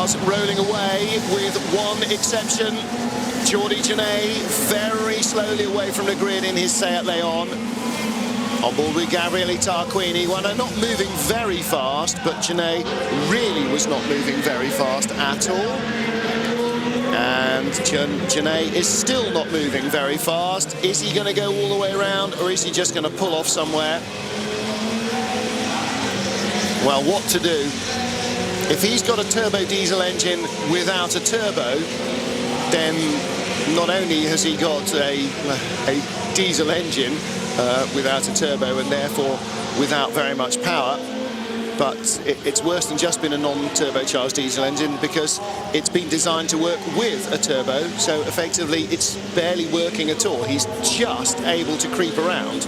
cars rolling away with one exception. Jordi Janay very slowly away from the grid in his Seat Leon. On board with Gabriele Tarquini. Well, they're not moving very fast, but Janay really was not moving very fast at all. And Janay is still not moving very fast. Is he going to go all the way around, or is he just going to pull off somewhere? Well, what to do? If he's got a turbo diesel engine without a turbo, then not only has he got a diesel engine without a turbo and therefore without very much power, but it's worse than just been a non-turbocharged diesel engine, because it's been designed to work with a turbo, so effectively it's barely working at all. He's just able to creep around.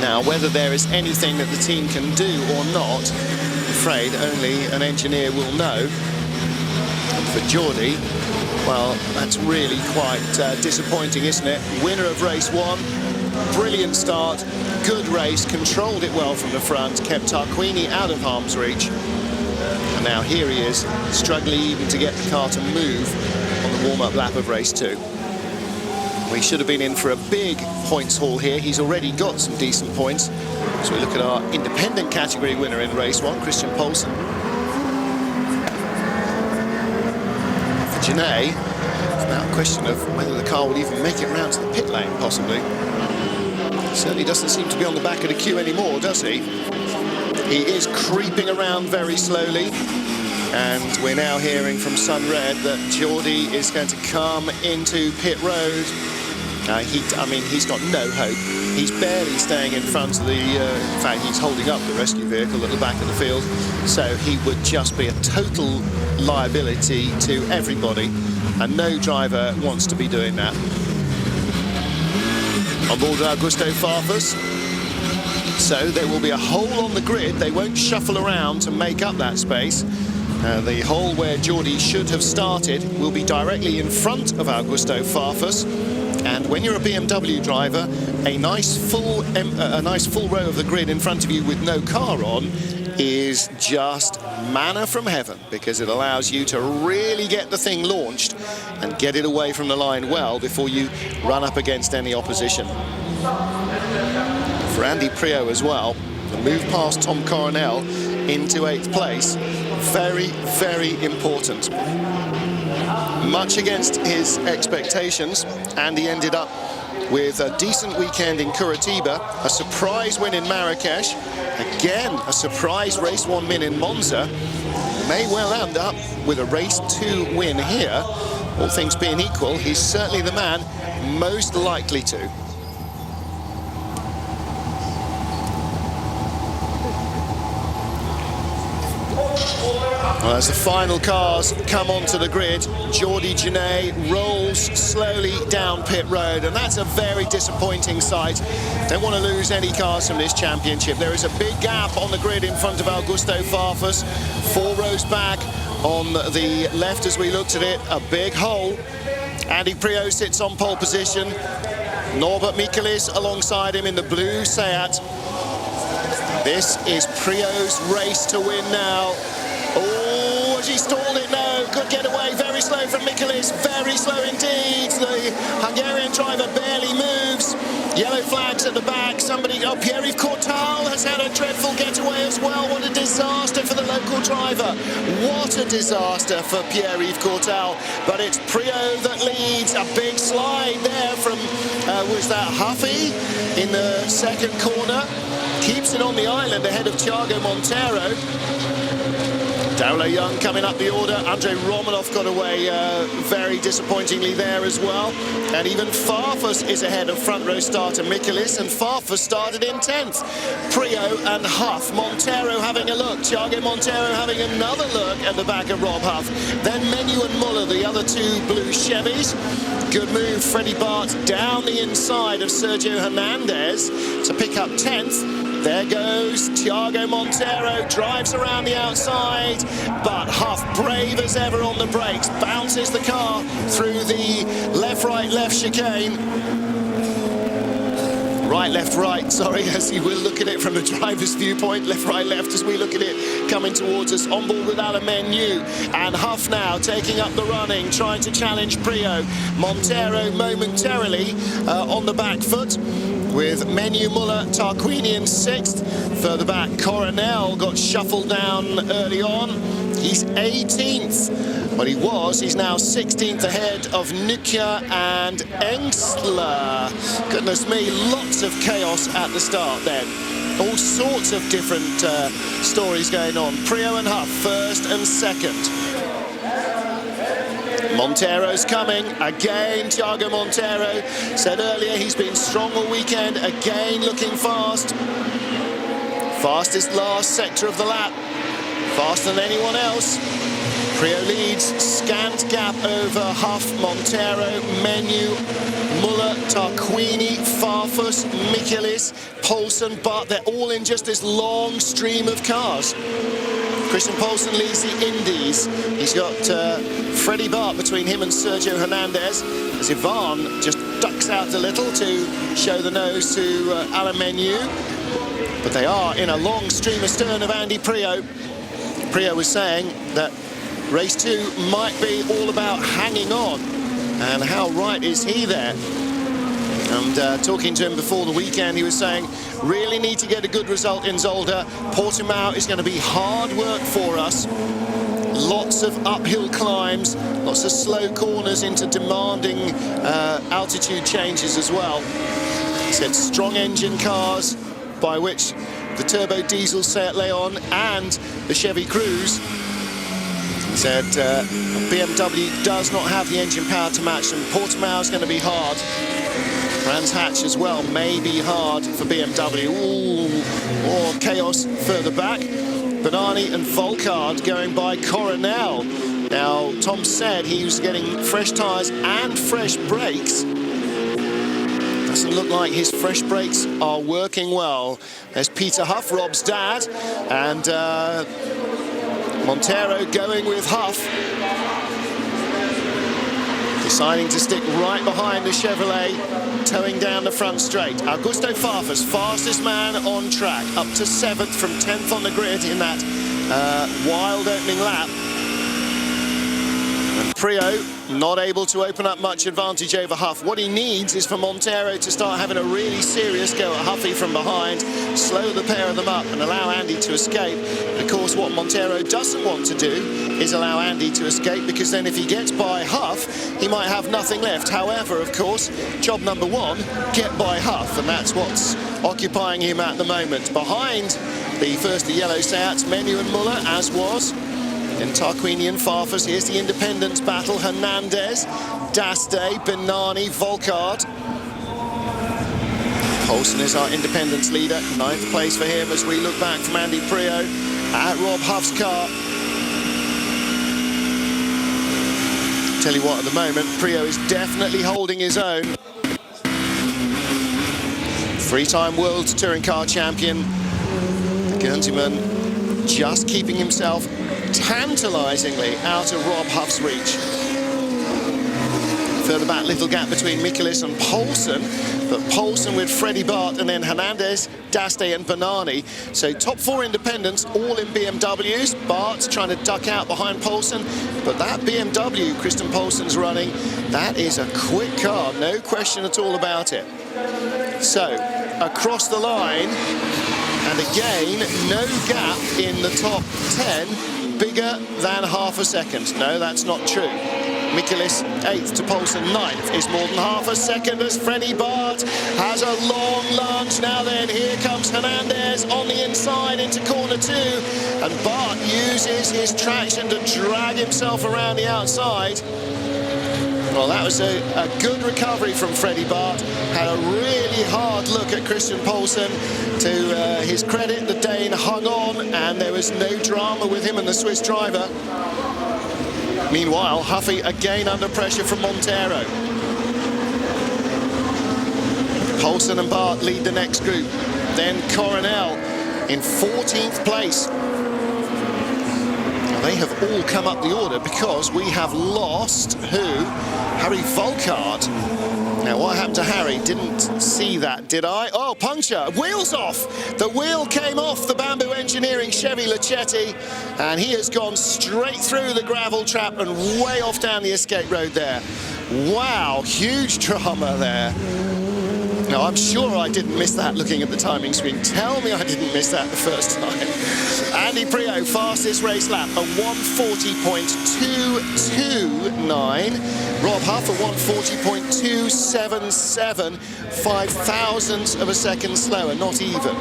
Now, whether there is anything that the team can do or not, I'm afraid only an engineer will know. And for Jordi, well, that's really quite disappointing, isn't it? Winner of race one, brilliant start, good race, controlled it well from the front, kept Tarquini out of harm's reach. And now here he is, struggling even to get the car to move on the warm-up lap of race two. We should have been in for a big points haul here. He's already got some decent points. So we look at our independent category winner in race one, Christian Poulsen. For Janay, it's now a question of whether the car will even make it round to the pit lane, possibly. Certainly doesn't seem to be on the back of the queue anymore, does he? He is creeping around very slowly. And we're now hearing from Sunred that Jordi is going to come into pit road. I mean, he's got no hope. He's barely staying in front of the... in fact, he's holding up the rescue vehicle at the back of the field. So he would just be a total liability to everybody. And no driver wants to be doing that. On board Augusto Farfus. So there will be a hole on the grid. They won't shuffle around to make up that space. The hole where Jordi should have started will be directly in front of Augusto Farfus. And when you're a BMW driver, a nice full row of the grid in front of you with no car on is just manna from heaven, because it allows you to really get the thing launched and get it away from the line well before you run up against any opposition. For Andy Priaulx as well, the move past Tom Coronel into 8th place, very, very important. Much against his expectations, and he ended up with a decent weekend in Curitiba, a surprise win in Marrakesh, again a surprise race 1 win in Monza, may well end up with a race 2 win here. All things being equal, he's certainly the man most likely to. Well, as the final cars come onto the grid, Jordi Janay rolls slowly down pit road, and that's a very disappointing sight. Don't want to lose any cars from this championship. There is a big gap on the grid in front of Augusto Farfus. 4 rows back on the left as we looked at it, a big hole. Andy Priaulx sits on pole position. Norbert Michelis alongside him in the blue Seat. This is Priaulx's race to win now. Oh, has he stalled it? No, good getaway, very slow from Michelis, very slow indeed. The Hungarian driver barely moves. Yellow flags at the back. Somebody, Pierre-Yves Courtal has had a dreadful getaway as well. What a disaster for the local driver. What a disaster for Pierre-Yves Courtal. But it's Priaulx that leads. A big slide there from, was that Huffy in the second corner. Keeps it on the island ahead of Thiago Monteiro. Daola Young coming up the order. Andrei Romanov got away very disappointingly there as well. And even Farfus is ahead of front row starter Michelis, and Farfus started in 10th. Priaulx and Huff. Monteiro having a look. Thiago Monteiro having another look at the back of Rob Huff. Then Menu and Muller, the other 2 blue Chevys. Good move, Freddie Bart down the inside of Sergio Hernandez to pick up 10th. There goes Thiago Monteiro, drives around the outside, but Huff, brave as ever on the brakes, bounces the car through the left-right-left chicane. Right, left, right, sorry, as you will look at it from the driver's viewpoint. Left, right, left as we look at it coming towards us. On board with Menu. And Huff now taking up the running, trying to challenge Prio. Montero momentarily on the back foot, with Menu, Muller, Tarquini in 6th. Further back, Coronel got shuffled down early on. He's 18th. But he's now 16th ahead of Nukia and Engstler. Goodness me, lots of chaos at the start then. All sorts of different stories going on. Prio and Huff, 1st and 2nd. Montero's coming. Again, Thiago Montero. Said earlier he's been strong all weekend. Again, looking fast. Fastest last sector of the lap. Faster than anyone else. Prio leads, scant gap over Huff, Montero, Menu, Muller, Tarquini, Farfus, Michaelis, Poulsen, but they're all in just this long stream of cars. Christian Poulsen leads the Indies. He's got Freddie Bart between him and Sergio Hernandez, as Ivan just ducks out a little to show the nose to Alain Menu. But they are in a long stream astern of Andy Prio. Prio was saying that race 2 might be all about hanging on, and how right is he there? And talking to him before the weekend, he was saying, really need to get a good result in Zolder. Portimao is going to be hard work for us. Lots of uphill climbs, lots of slow corners into demanding altitude changes as well. He said strong engine cars, by which the turbo diesel Seat Leon and the Chevy Cruze. He said BMW does not have the engine power to match them. Portimao is going to be hard. Brands Hatch as well may be hard for BMW. Ooh, more chaos further back. Benani and Volkard going by Coronel. Now, Tom said he was getting fresh tyres and fresh brakes. Doesn't look like his fresh brakes are working well. There's Peter Huff, Rob's dad, and Montero going with Huff. Deciding to stick right behind the Chevrolet, towing down the front straight. Augusto Farfus, fastest man on track, up to 7th from 10th on the grid in that wild opening lap. And Prio not able to open up much advantage over Huff. What he needs is for Montero to start having a really serious go at Huffy from behind, slow the pair of them up and allow Andy to escape. And of course, what Montero doesn't want to do is allow Andy to escape, because then if he gets by Huff, he might have nothing left. However, of course, job number 1, get by Huff, and that's what's occupying him at the moment. Behind the first, the yellow Seats, Menu and Muller, as was. In Tarquini and Farfus, here's the independence battle. Hernandez, Daste, Benani, Volkard. Poulsen is our independence leader. 9th place for him as we look back from Andy Prio at Rob Huff's car. Tell you what, at the moment, Prio is definitely holding his own. 3-time World Touring Car Champion. The Guernseyman just keeping himself tantalisingly out of Rob Huff's reach. Further back, little gap between Michaelis and Poulsen, but Poulsen with Freddie Bart and then Hernandez, Daste and Benani. So top 4 independents, all in BMWs. Bart's trying to duck out behind Poulsen, but that BMW Christian Poulsen's running, that is a quick car, no question at all about it. So, across the line, and again, no gap in the top 10, bigger than half a second. No, that's not true. Michaelis 8th to Poulsen 9th is more than half a second as Freddie Bart has a long lunge. Now then, here comes Hernandez on the inside into corner 2, and Bart uses his traction to drag himself around the outside. Well, that was a good recovery from Freddie Bart. Had a really hard look at Christian Poulsen. To his credit, the Dane hung on, and there was no drama with him and the Swiss driver. Meanwhile, Huffy again under pressure from Montero. Poulsen and Bart lead the next group. Then Coronel in 14th place. Now, they have all come up the order because we have lost who? Harry Volkard. Now, what happened to Harry? Didn't see that, did I? Oh, puncture. Wheels off. The wheel came off the Bamboo Engineering Chevy Lachetti, and he has gone straight through the gravel trap and way off down the escape road there. Wow, huge drama there. No, I'm sure I didn't miss that looking at the timing screen. Tell me I didn't miss that the first time. Andy Priaulx, fastest race lap, a 140.229. Rob Huff, a 140.277. 5 thousandths of a second slower, not even.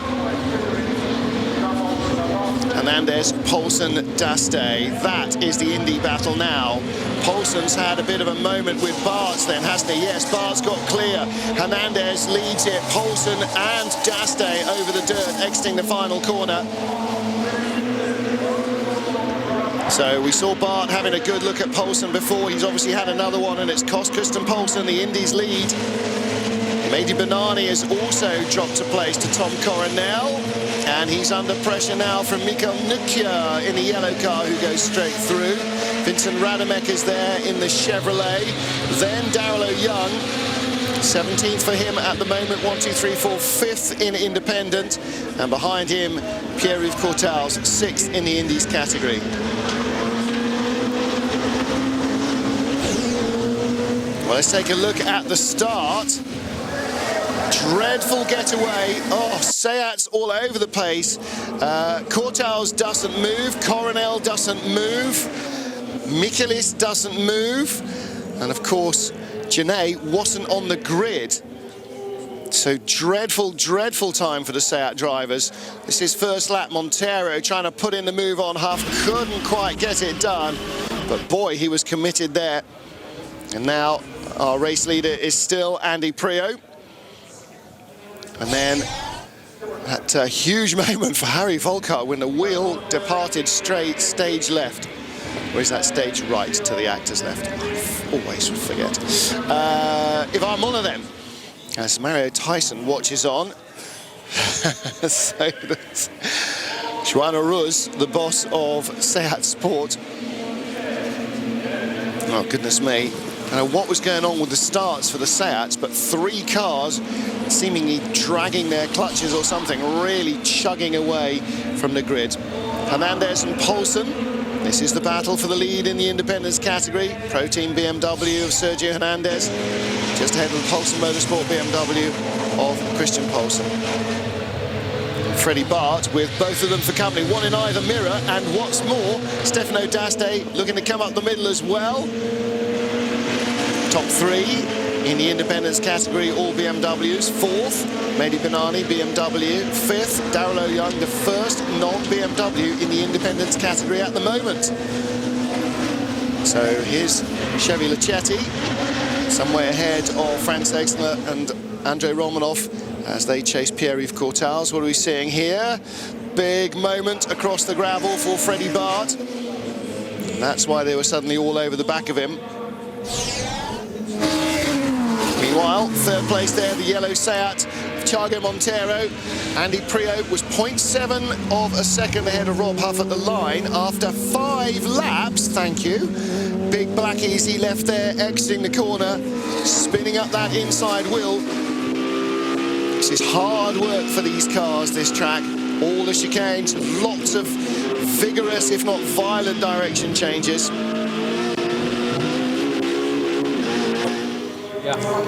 Hernandez, Poulsen, Daste. That is the Indy battle now. Poulsen's had a bit of a moment with Bart's then, hasn't he? Yes, Bart's got clear. Hernandez leads it. Poulsen and Daste over the dirt, exiting the final corner. So we saw Bart having a good look at Poulsen before. He's obviously had another one, and it's cost Christian Poulsen the Indy's lead. Mehdi Benani has also dropped a place to Tom Coronel, and he's under pressure now from Mikkel Nukia in the yellow car, who goes straight through. Vincent Rademek is there in the Chevrolet. Then Daryl O'Young, 17th for him at the moment, 1, 2, 3, 4, 5th in independent, and behind him Pierre-Yves Courtals, 6th in the Indies category. Well, let's take a look at the start. Dreadful getaway. Oh, Seat's all over the place. Courtals doesn't move. Coronel doesn't move. Michaelis doesn't move. And of course, Genet wasn't on the grid. So dreadful, dreadful time for the Seat drivers. This is first lap. Montero trying to put in the move on Huff. Couldn't quite get it done. But boy, he was committed there. And now our race leader is still Andy Priaulx. And then that huge moment for Harry Volkart when the wheel departed straight, stage left. Or is that stage right to the actor's left? I always forget. Ivan Muller then, as Mario Tyson watches on. So that's Joanna Ruz, the boss of Seat Sport. Oh, goodness me. I don't know what was going on with the starts for the Seats, but 3 cars seemingly dragging their clutches or something, really chugging away from the grid. Hernandez and Poulsen. This is the battle for the lead in the independence category. Pro Team BMW of Sergio Hernandez, just ahead of the Poulsen Motorsport BMW of Christian Poulsen. Freddie Bart with both of them for company, one in either mirror, and what's more, Stefano Daste looking to come up the middle as well. Top 3 in the independence category, all BMWs. 4th, Mehdi Benani, BMW. 5th, Daryl O'Young, the first non-BMW in the independence category at the moment. So here's Chevy Lachetti, somewhere ahead of Franz Exner and Andrei Romanov as they chase Pierre-Yves Courtals. What are we seeing here? Big moment across the gravel for Freddie Bart. And that's why they were suddenly all over the back of him. Meanwhile, 3rd place there, the yellow Seat, Thiago Montero. Andy Priaulx was 0.7 of a second ahead of Rob Huff at the line after 5 laps, thank you. Big Blackies he left there, exiting the corner, spinning up that inside wheel. This is hard work for these cars, this track. All the chicanes, lots of vigorous, if not violent, direction changes.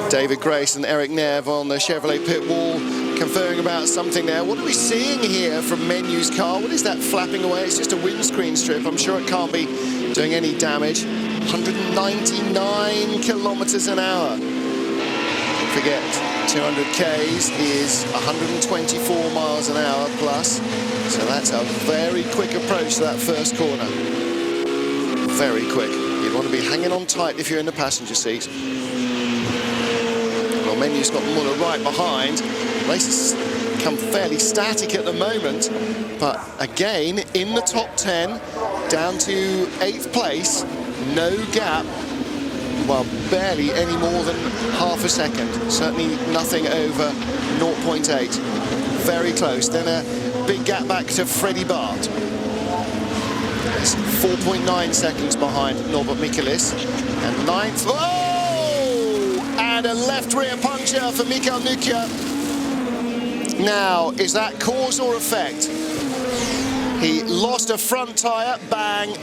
David Grace and Eric Neve on the Chevrolet pit wall conferring about something there. What are we seeing here from Menu's car? What is that flapping away? It's just a windscreen strip. I'm sure it can't be doing any damage. 199 kilometers an hour. Don't forget, 200 Ks is 124 miles an hour plus. So that's a very quick approach to that first corner. Very quick. You'd want to be hanging on tight if you're in the passenger seat. Menu's got Muller right behind. Race has come fairly static at the moment, but again in the top 10, down to 8th place, no gap. Well, barely any more than half a second. Certainly nothing over 0.8. Very close. Then a big gap back to Freddie Bart. It's 4.9 seconds behind Norbert Michaelis. And 9th. Oh! and a left rear puncture for Michael Nukia. Now, is that cause or effect? He lost a front tyre, bang,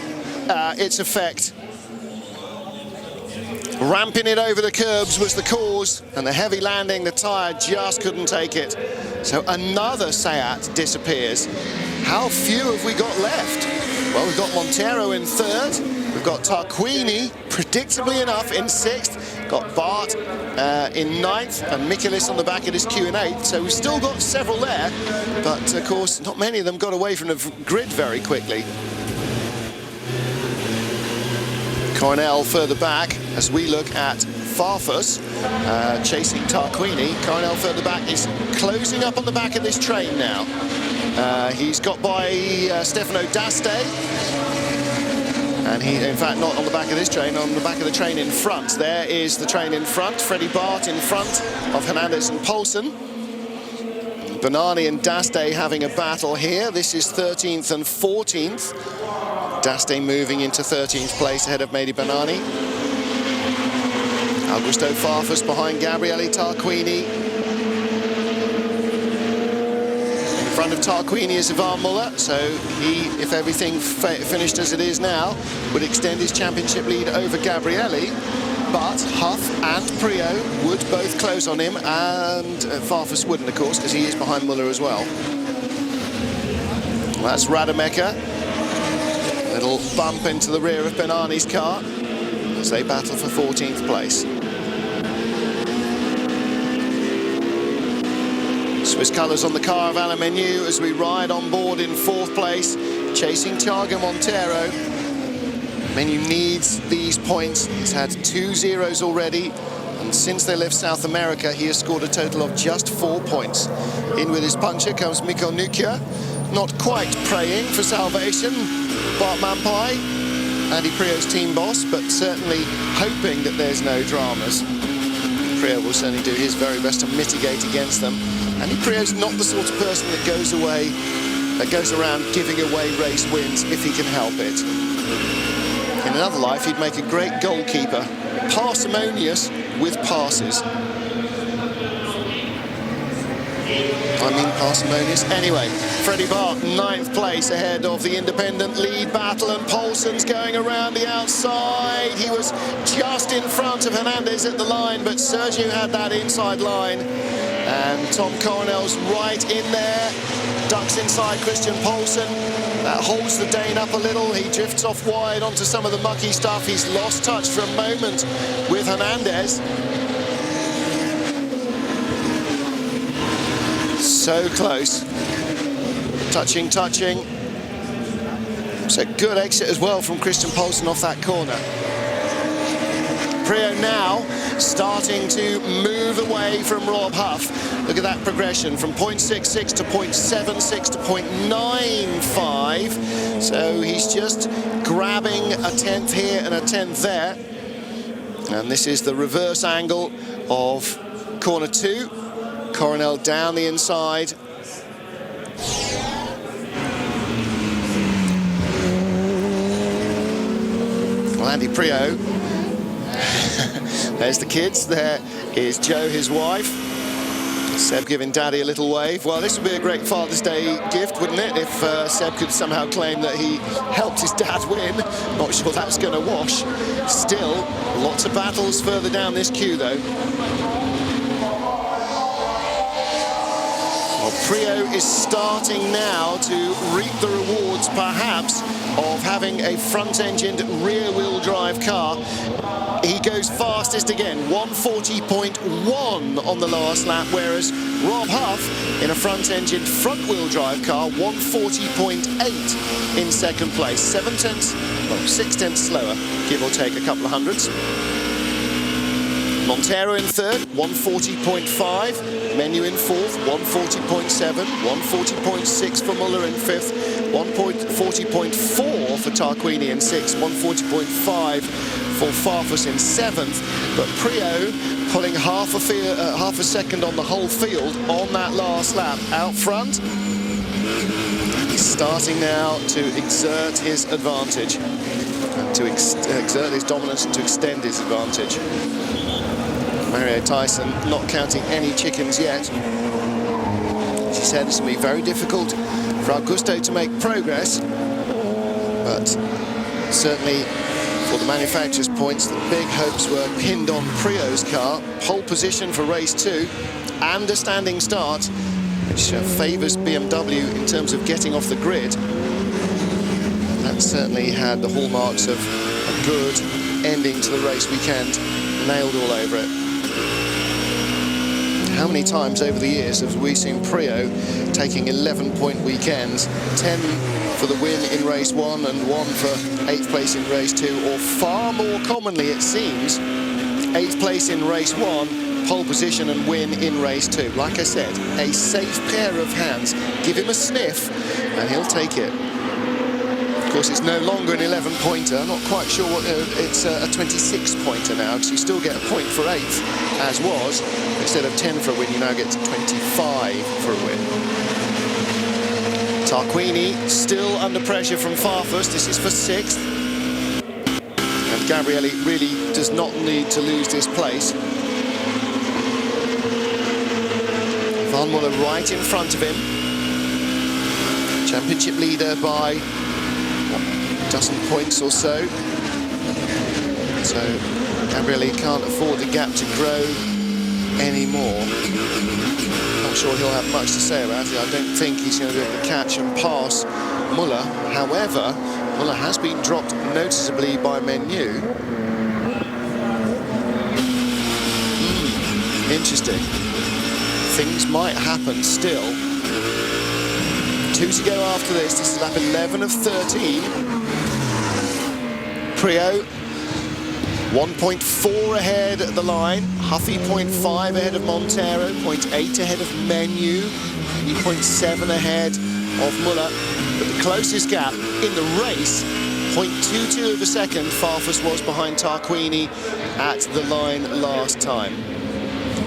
its effect. Ramping it over the curbs was the cause, and the heavy landing, the tyre just couldn't take it. So another Seat disappears. How few have we got left? Well, we've got Montero in third, we've got Tarquini, predictably enough, in sixth, got Bart in ninth, and Michaelis on the back of his queue in eighth. So we've still got several there, but of course, not many of them got away from the grid very quickly. Coronel further back as we look at Farfus chasing Tarquini. Coronel further back is closing up on the back of this train now. He's got by Stefano D'Aste, and he, in fact, not on the back of this train, on the back of the train in front. There is the train in front. Freddie Bart in front of Hernandez and Poulsen. Bernani and D'Aste having a battle here. This is 13th and 14th. D'Aste moving into 13th place ahead of Mehdi Bernani. Augusto Farfus behind Gabriele Tarquini. In front of Tarquini is Ivan Muller, so he, if everything finished as it is now, would extend his championship lead over Gabriele. But Huff and Prio would both close on him, and Farfus wouldn't, of course, because he is behind Muller as well. That's Rademacher. Little bump into the rear of Bernani's car as they battle for 14th place. Swiss colours on the car of Alain Menu as we ride on board in 4th place, chasing Thiago Montero. Menu needs these points. He's had 2 zeros already, and since they left South America, he has scored a total of just 4 points. In with his puncher comes Mikko Nukia, not quite praying for salvation. Bart Mampai, Andy Prio's team boss, but certainly hoping that there's no dramas. Prio will certainly do his very best to mitigate against them. Andy Prio's not the sort of person that goes around giving away race wins if he can help it. In another life, he'd make a great goalkeeper, parsimonious with passes. I mean parsimonious. Anyway, Freddie Bart, 9th place ahead of the independent lead battle, and Poulsen's going around the outside. He was just in front of Hernandez at the line, but Sergio had that inside line. And Tom Coronel's right in there, ducks inside Christian Poulsen. That holds the Dane up a little. He drifts off wide onto some of the mucky stuff. He's lost touch for a moment with Hernandez. So close. Touching. It's a good exit as well from Christian Poulsen off that corner. Prio now starting to move away from Rob Huff. Look at that progression from 0.66 to 0.76 to 0.95. So he's just grabbing a 10th here and a 10th there. And this is the reverse angle of corner 2. Coronel down the inside. Well, Andy Prio. There's the kids. There is Joe, his wife. Seb giving Daddy a little wave. Well, this would be a great Father's Day gift, wouldn't it, if Seb could somehow claim that he helped his dad win. Not sure that's going to wash. Still, lots of battles further down this queue, though. Well, Prio is starting now to reap the rewards, perhaps, of having a front-engined rear-wheel drive car. He goes fastest again, 140.1 on the last lap, whereas Rob Huff, in a front-engined front-wheel drive car, 140.8 in second place. 6 tenths slower, give or take a couple of hundreds. Montero in third, 140.5. Menu in fourth, 140.7. 140.6 for Muller in fifth. 140.4 for Tarquini in sixth. 140.5 for Farfus in seventh. But Prio pulling half a second on the whole field on that last lap. Out front, he's starting now to exert his advantage. To exert his dominance and to extend his advantage. Mario Tyson not counting any chickens yet. She said it's going to be very difficult for Augusto to make progress, but certainly for the manufacturer's points, the big hopes were pinned on Prio's car. Pole position for race 2 and a standing start, which favours BMW in terms of getting off the grid. That certainly had the hallmarks of a good ending to the race weekend, nailed all over it. How many times over the years have we seen Prio taking 11-point weekends, 10 for the win in race 1 and 1 for 8th place in race 2, or far more commonly it seems 8th place in race 1, pole position and win in race 2. Like I said, a safe pair of hands. Give him a sniff and he'll take it. Of course, it's no longer an 11-pointer. Not quite sure what it's a 26-pointer now, because you still get a point for 8th, as was. Instead of 10 for a win, you now get 25 for a win. Tarquini still under pressure from Farfus. This is for 6th. And Gabrielli really does not need to lose this place. Van Muller right in front of him. Championship leader by a dozen points or so. So Gabrielli can't afford the gap to grow anymore. Not sure he'll have much to say about it. I don't think he's going to be able to catch and pass Muller. However, Muller has been dropped noticeably by Menu. Interesting. Things might happen still. 2 to go after this. This is lap 11 of 13. Prio 1.4 ahead at the line. Huffy 0.5 ahead of Montero, 0.8 ahead of Menu, 0.7 ahead of Muller. But the closest gap in the race, 0.22 of a second, Farfus was behind Tarquini at the line last time.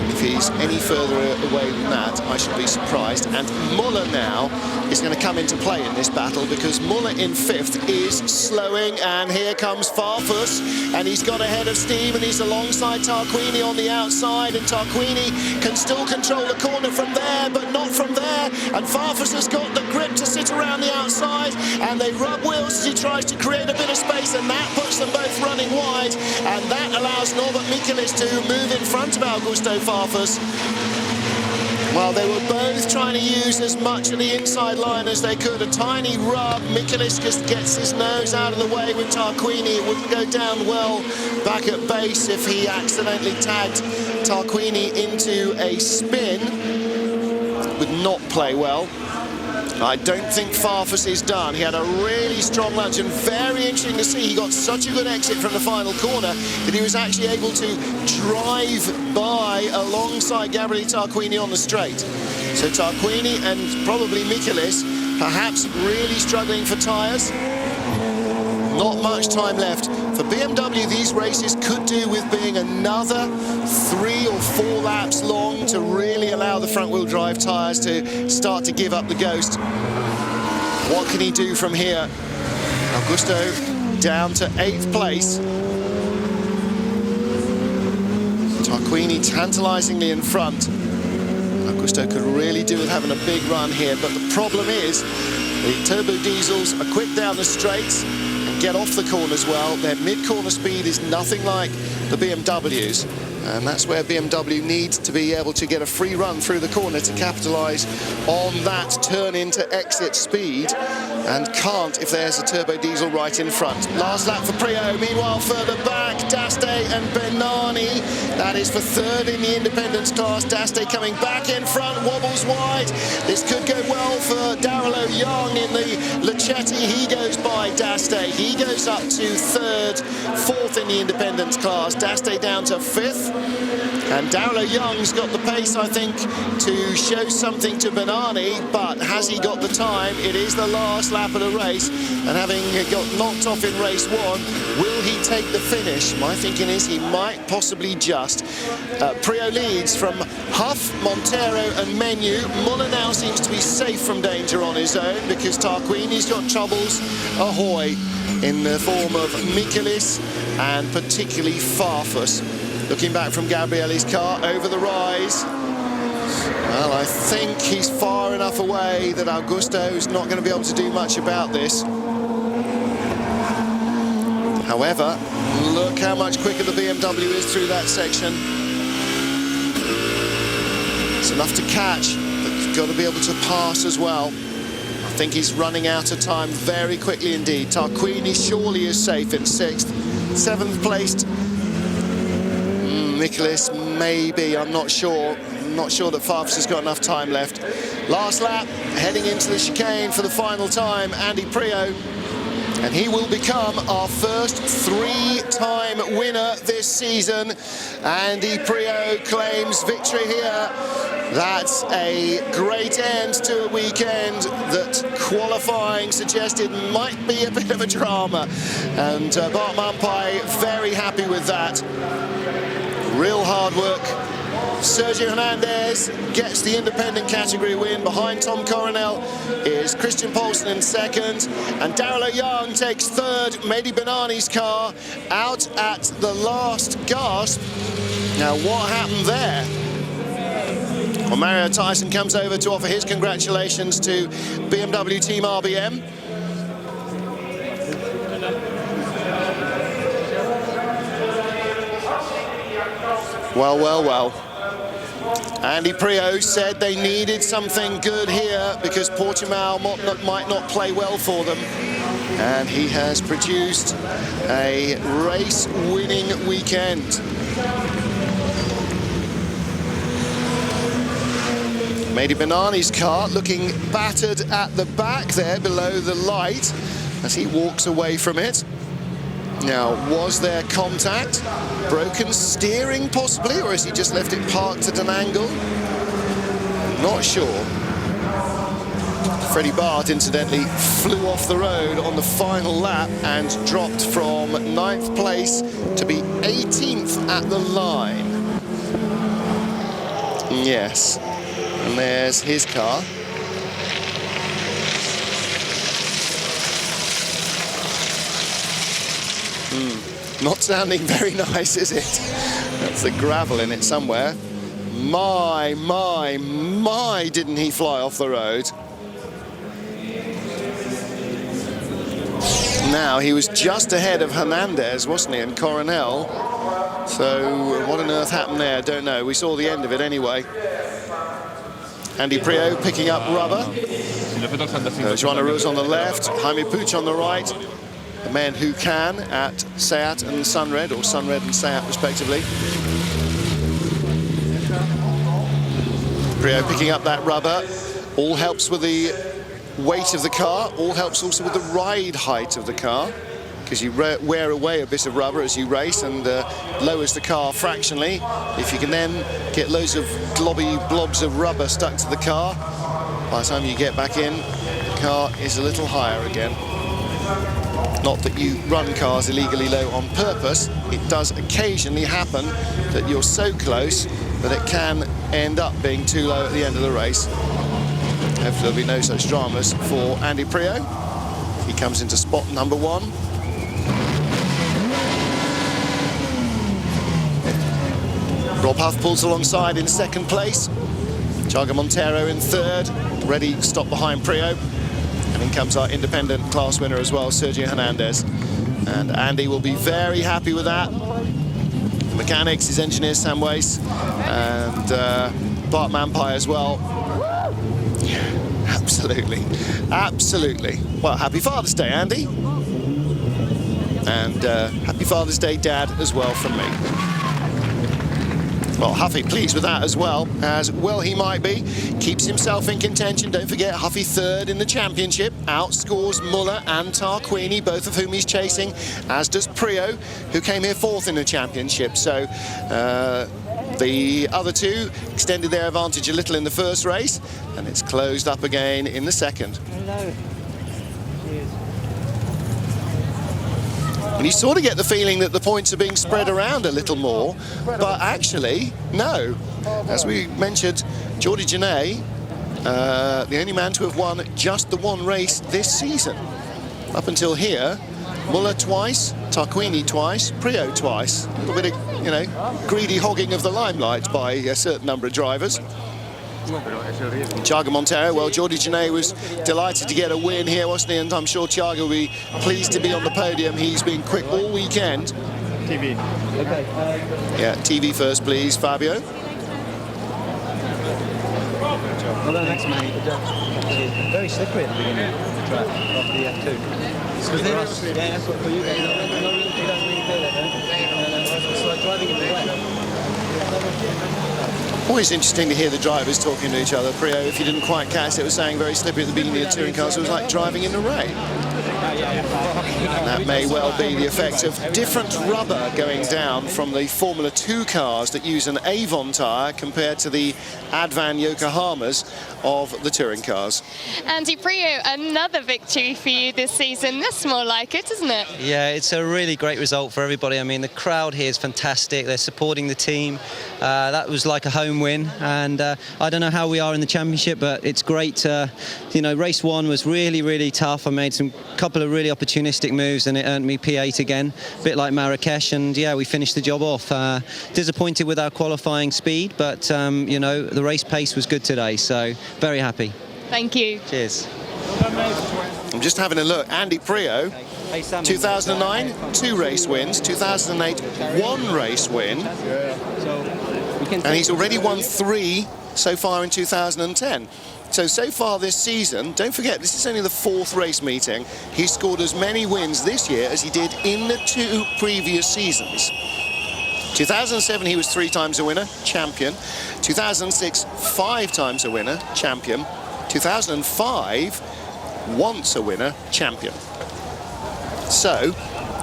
If he's any further away than that, I should be surprised. And Muller now is going to come into play in this battle, because Muller in 5th is slowing, and here comes Farfus, and he's got ahead of steam, and he's alongside Tarquini on the outside, and Tarquini can still control the corner from there, but not from there, and Farfus has got the grip to sit around the outside, and they rub wheels as he tries to create a bit of space, and that puts them both running wide, and that allows Norbert Michaelis to move in front of Augusto Farfus. Well, they were both trying to use as much of the inside line as they could. A tiny rub. Michaelis just gets his nose out of the way with Tarquini. It wouldn't go down well back at base if he accidentally tagged Tarquini into a spin. Would not play well. I don't think Farfus is done. He had a really strong lunge, and very interesting to see. He got such a good exit from the final corner that he was actually able to drive by alongside Gabriele Tarquini on the straight. So Tarquini and probably Michaelis perhaps really struggling for tyres. Not much time left. For BMW, these races could do with being another 3 or 4 laps long to really allow the front-wheel drive tyres to start to give up the ghost. What can he do from here? Augusto down to 8th place. Tarquini tantalisingly in front. Augusto could really do with having a big run here, but the problem is the turbo diesels are quick down the straights and get off the corners well. Their mid-corner speed is nothing like the BMWs, and that's where BMW needs to be able to get a free run through the corner to capitalise on that turn into exit speed, and can't if there's a turbo diesel right in front. Last lap for Prio. Meanwhile, further back, Daste and Benani. That is for 3rd in the independence class. Daste coming back in front, wobbles wide. This could go well for Darilo Young in the Lachetti. He goes by Daste. He goes up to 3rd, 4th in the independence class. Daste down to 5th. And Darilo Young's got the pace, I think, to show something to Benani, but has he got the time? It is the last lap of the race, and having got knocked off in race 1, will he take the finish? My thinking is he might possibly just. Prio leads from Huff, Montero and Menu. Muller now seems to be safe from danger on his own, because Tarquini's got troubles ahoy in the form of Michaelis and particularly Farfus. Looking back from Gabrielli's car over the rise. Well, I think he's far enough away that Augusto's not going to be able to do much about this. However, look how much quicker the BMW is through that section. It's enough to catch, but you've got to be able to pass as well. I think he's running out of time very quickly indeed. Tarquini surely is safe in 6th. 7th placed. Nicholas, maybe, I'm not sure. I'm not sure that Farfus has got enough time left. Last lap, heading into the chicane for the final time, Andy Priaulx. And he will become our first 3-time winner this season. Andy Priaulx claims victory here. That's a great end to a weekend that qualifying suggested might be a bit of a drama. And Bart Mampai very happy with that. Real hard work. Sergio Hernandez gets the independent category win. Behind Tom Coronel is Christian Poulsen in 2nd, and Daryl Young takes 3rd. Mehdi Benani's car out at the last gasp. Now, what happened there? Well, Mario Tyson comes over to offer his congratulations to BMW Team RBM. Well, well, well. Andy Priaulx said they needed something good here because Portimao might not play well for them. And he has produced a race-winning weekend. Mehdi Benani's car looking battered at the back there below the light as he walks away from it. Now, was there contact? Broken steering possibly, or has he just left it parked at an angle? Not sure. Freddie Bart, incidentally, flew off the road on the final lap and dropped from 9th place to be 18th at the line. Yes, and there's his car. Not sounding very nice, is it? That's the gravel in it somewhere. My, didn't he fly off the road. Now, he was just ahead of Hernandez, wasn't he, and Coronel. So, what on earth happened there? Don't know. We saw the end of it anyway. Andy Priaulx picking up rubber. Joan Aruz on the left, Jaime Puig on the right. The men who can at Seat and Sunred, or Sunred and Seat respectively. Priaulx picking up that rubber. All helps with the weight of the car. All helps also with the ride height of the car, because you wear away a bit of rubber as you race and lowers the car fractionally. If you can then get loads of globby blobs of rubber stuck to the car, by the time you get back in, the car is a little higher again. Not that you run cars illegally low on purpose. It does occasionally happen that you're so close that it can end up being too low at the end of the race. Hopefully there'll be no such dramas for Andy Priaulx. He comes into spot number 1. Rob Huff pulls alongside in 2nd place. Chaga Montero in 3rd, ready to stop behind Priaulx. And in comes our independent class winner as well, Sergio Hernandez. And Andy will be very happy with that. The mechanics, his engineer Sam Weiss, and Bart Mampai as well. Yeah, absolutely, absolutely. Well, happy Father's Day, Andy. And happy Father's Day, Dad, as well from me. Well, Huffy pleased with that as well he might be. Keeps himself in contention. Don't forget, Huffy 3rd in the championship. Outscores Muller and Tarquini, both of whom he's chasing, as does Priaulx, who came here 4th in the championship. So the other two extended their advantage a little in the first race, and it's closed up again in the second. Hello. Cheers. And you sort of get the feeling that the points are being spread around a little more, but actually, no. As we mentioned, Jordi Genet, the only man to have won just the one race this season. Up until here, Muller twice, Tarquini twice, Prio twice. A little bit of, you know, greedy hogging of the limelight by a certain number of drivers. Thiago Montero, well, Jordi Genet was delighted to get a win here, wasn't he? And I'm sure Thiago will be pleased to be on the podium. He's been quick all weekend. TV. Okay. Yeah, TV first, please, Fabio. Well done, thanks, mate. Very slippery at the beginning of the track, off the F2. Yeah, that's what for you guys. You don't really feel that, don't you? It's like driving in the wet. Always interesting to hear the drivers talking to each other. Prio, if you didn't quite catch it, was saying very slippery at the beginning of the touring cars. It was like driving in the rain. And that may well be the effect of different rubber going down from the Formula 2 cars that use an Avon tyre compared to the Advan Yokohamas of the touring cars. Andy Prio, another victory for you this season. That's more like it, isn't it? Yeah, it's a really great result for everybody. I mean, the crowd here is fantastic. They're supporting the team. That was like a home win. And I don't know how we are in the championship, but it's great. You know, race one was really, really tough. I made some couple of really opportunistic moves and it earned me P8 again, a bit like Marrakesh. And yeah, we finished the job off. Disappointed with our qualifying speed, but you know, the race pace was good today. So very happy. Thank you. Cheers. I'm just having a look. Andy Prio, 2009, 2 race wins. 2008, 1 race win. And he's already won 3 so far in 2010. So far this season, don't forget, this is only the 4th race meeting. He's scored as many wins this year as he did in the 2 previous seasons. 2007, he was 3 times a winner, champion. 2006, 5 times a winner, champion. 2005, once a winner, champion. So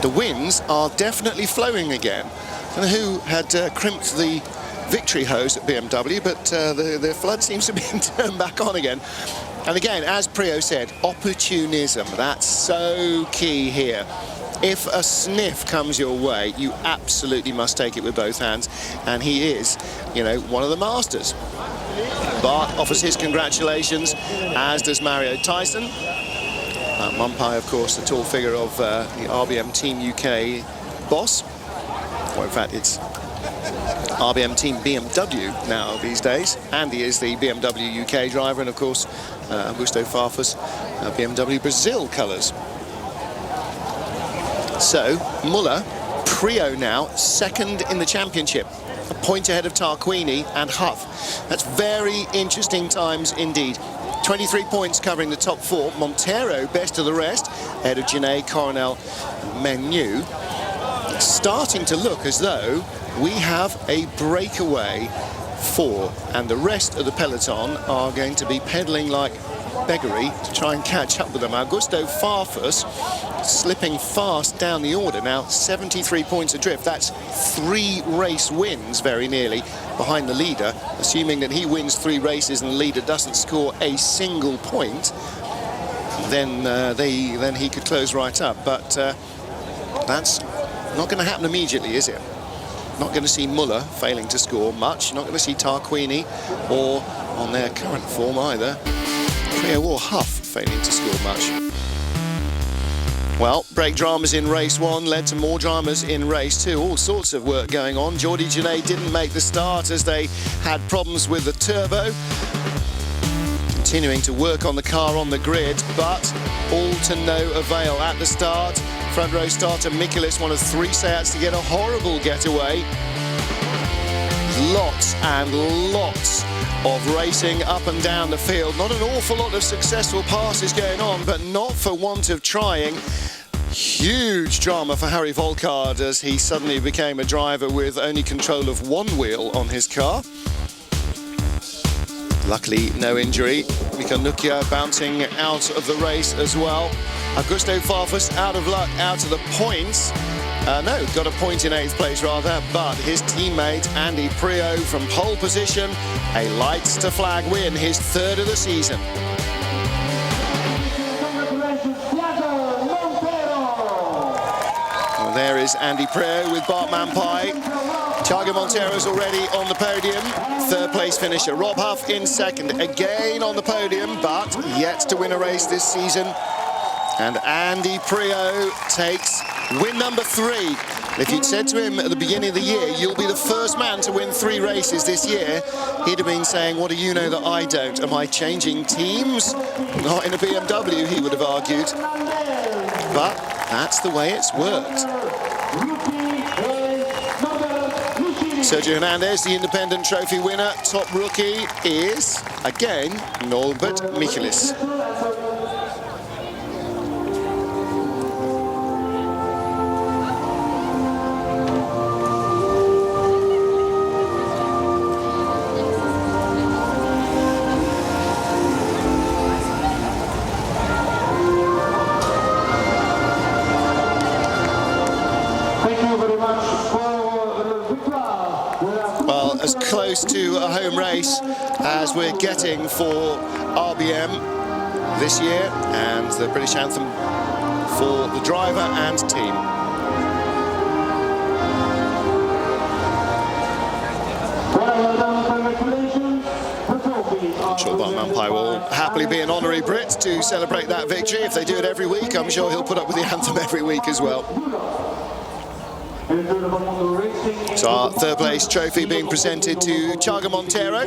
the wins are definitely flowing again. I don't know who had crimped the victory hose at BMW, but the flood seems to be turned back on again. And again, as Prio said, opportunism, that's so key here. If a sniff comes your way, you absolutely must take it with both hands. And he is, you know, one of the masters. Bart offers his congratulations, as does Mario Tyson. Mumpai, of course, the tall figure of the RBM Team UK boss. Or in fact, it's RBM Team BMW now these days. Andy is the BMW UK driver, and of course, Augusto Farfus, BMW Brazil colours. So, Muller, Prio now, 2nd in the championship. A point ahead of Tarquini and Huff. That's very interesting times indeed. 23 points covering the top 4. Montero, best of the rest, ahead of Genet, Coronel, Menu. It's starting to look as though we have a breakaway 4, and the rest of the peloton are going to be pedalling like beggary to try and catch up with them. Augusto Farfus slipping fast down the order now, 73 points adrift. That's 3 race wins very nearly behind the leader. Assuming that he wins 3 races and the leader doesn't score a single point, then he could close right up. But that's not going to happen immediately, is it? Not going to see Muller failing to score much. Not going to see Tarquini or, on their current form either, Prio or Huff failing to score much. Well, brake dramas in race 1 led to more dramas in race 2. All sorts of work going on. Jordi Genet didn't make the start as they had problems with the turbo. Continuing to work on the car on the grid, but all to no avail at the start. Front row starter Mikulis, one of 3 Seats to get a horrible getaway. Lots and lots of racing up and down the field. Not an awful lot of successful passes going on, but not for want of trying. Huge drama for Harry Volkard as he suddenly became a driver with only control of 1 wheel on his car. Luckily, no injury. Mika Nukia bouncing out of the race as well. Augusto Farfus out of luck, out of the points. No, got a point in 8th place rather, but his teammate Andy Prio from pole position, a lights to flag win, his 3rd of the season. Well, there is Andy Prio with Bart Mampai. Thiago Montero is already on the podium. 3rd place finisher. Rob Huff in 2nd, again on the podium, but yet to win a race this season. And Andy Prio takes Win number 3. If you'd said to him at the beginning of the year, you'll be the first man to win 3 races this year, he'd have been saying, what do you know that I don't? Am I changing teams? Not in a BMW, he would have argued. But that's the way it's worked. Sergio Hernandez, the independent trophy winner. Top rookie is, again, Norbert Michelis. Well, as close to a home race as we're getting for RBM this year, and the British anthem for the driver and team. I'm sure Bart Mampay will happily be an honorary Brit to celebrate that victory. If they do it every week, I'm sure he'll put up with the anthem every week as well. So our third place trophy being presented to Thiago Monteiro.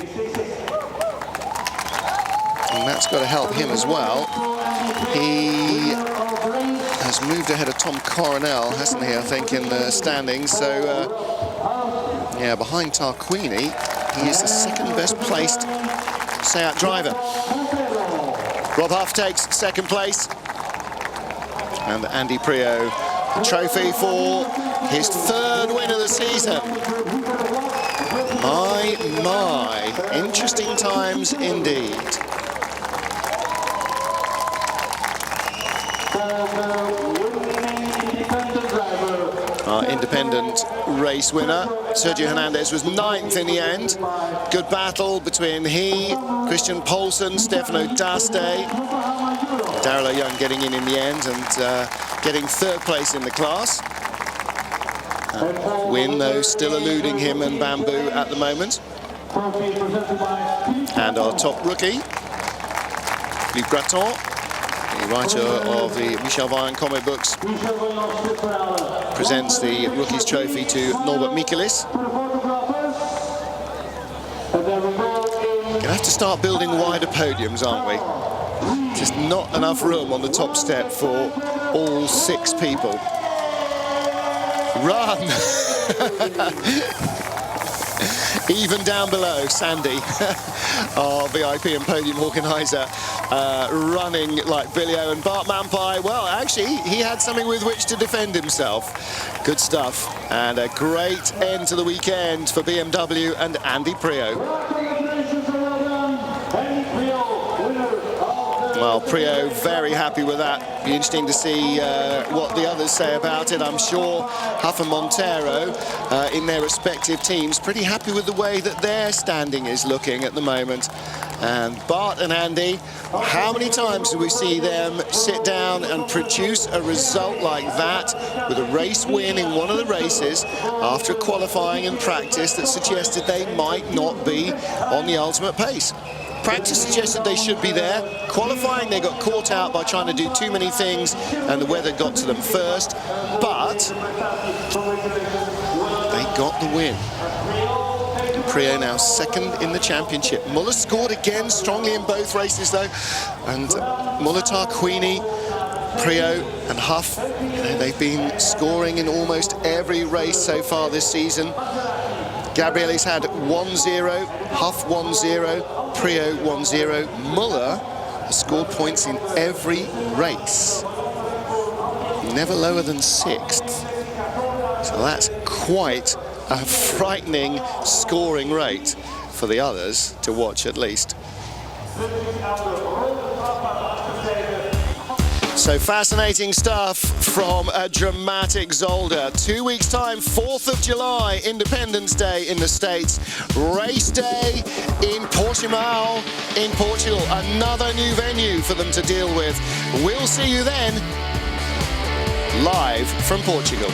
And that's got to help him as well. He has moved ahead of Tom Coronel, hasn't he, I think, in the standings. So, yeah, behind Tarquini, he is the second best placed Seat driver. Rob Huff takes second place. And Andy Prio, the trophy for his 3rd win of the season. My, interesting times indeed. Our independent race winner, Sergio Hernandez, was 9th in the end. Good battle between he, Christian Poulsen, Stefano Daste. Daryl Young getting in the end and getting 3rd place in the class. Win, though, still eluding him and Bamboo at the moment. And our top rookie, Luc Breton, the writer of the Michel Vaillant comic books, presents the Rookies Trophy to Norbert Michelis. Gonna have to start building wider podiums, aren't we? Just not enough room on the top step for all 6 people. Run! Even down below, Sandy, our VIP and podium organiser, running like Billy O. And Bart Mampay, well, actually, he had something with which to defend himself. Good stuff. And a great end to the weekend for BMW and Andy Prio. Well, Prio very happy with that. Be interesting to see what the others say about it. I'm sure Huff and Monteiro in their respective teams pretty happy with the way that their standing is looking at the moment. And Bart and Andy, how many times do we see them sit down and produce a result like that with a race win in one of the races after qualifying and practice that suggested they might not be on the ultimate pace? Practice suggested they should be there. Qualifying, they got caught out by trying to do too many things and the weather got to them first, but they got the win. And Prio now 2nd in the championship. Muller scored again strongly in both races though, and Muller, Tarquini, Prio and Huff, they've been scoring in almost every race so far this season. Gabrielli's had 1-0, Huff 1-0, Prio 1-0. Muller has scored points in every race. Never lower than 6th. So that's quite a frightening scoring rate for the others to watch at least. So fascinating stuff from a dramatic Zolder. 2 weeks' time, 4th of July, Independence Day in the States. Race day in Portimao in Portugal. Another new venue for them to deal with. We'll see you then, live from Portugal.